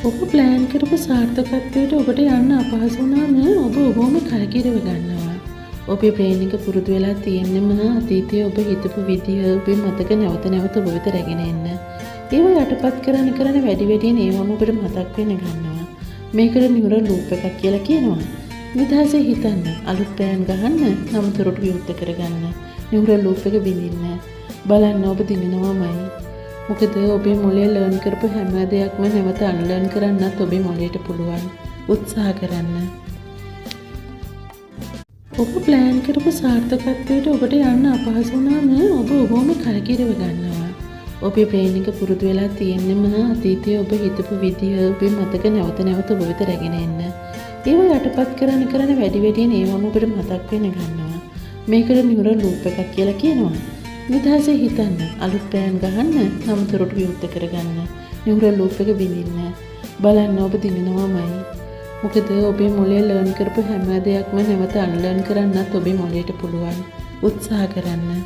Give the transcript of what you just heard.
ඔබ ප්ලෑන් කරපු සාර්ථකත්වයට ඔබට යන්න අපහසු වුණාම ඔබ ඔබවම කලකිරව ගන්නවා. ඔබේ බ්‍රේන් එක පුරුදු වෙලා තියෙන්නෙම අතීතයේ ඔබ හිතපු විදිය ඔබේ මතක නැවත නැවත ඔබ වෙත රැගෙන එන්න. ඒව යටපත් කරන වැඩි වැඩියෙන් ඒවම ඔබට මතක් වෙන්න ගන්නවා. මේකට නියුරල් ලූප් එකක් කියලා කියනවා. නිදහසේ හිතන්න, අලුත් ප්ලෑන් ගහන්න, නව තොරතුරු විවෘත කරගන්න. නියුරල් ලූප් එක බිඳින්න. බලන්න ඔබ දිනනවාමයි. මොකද ඔබේ මොළය ලර්න් කරපු හැම දෙයක්ම නැවත අන්ලර්න් කරන්නත් ඔබේ මොළයට පුළුවන්. උත්සාහ කරන්න. ඔබ ප්ලෑන් කරපු සාර්ථකත්වයට ඔබට යන්න අපහසු වුණාම ඔබ ඔබවම කලකිරව ගන්නවා. ඔබේ බ්‍රේන් එක පුරුදු වෙලා තියෙන්නෙම අතීතයේ ඔබ හිතපු විදිය ඔබේ මතක නැවත නැවත ඔබ වෙත රැගෙන එන්න. ඒව යටපත් කරන වැඩි වැඩියෙන් ඒවම ඔබට මතක් වෙන්න ගන්නවා. මේකට නියුරල් ලූප් එකක් කියලා කියනවා. නිදහසේ හිතන්න, අලුත් ප්ලෑන් ගහන්න, නව තොරතුරු විවෘත කරගන්න. නියුරල් ලූප් එක බිඳින්න. බලන්න ඔබ දිනනවාමයි. මොකද ඔබේ මොළය ලර්න් කරපු හැම දෙයක්ම නැවත අන්ලර්න් කරන්නත් ඔබේ මොළයට පුළුවන්. උත්සාහ කරන්න.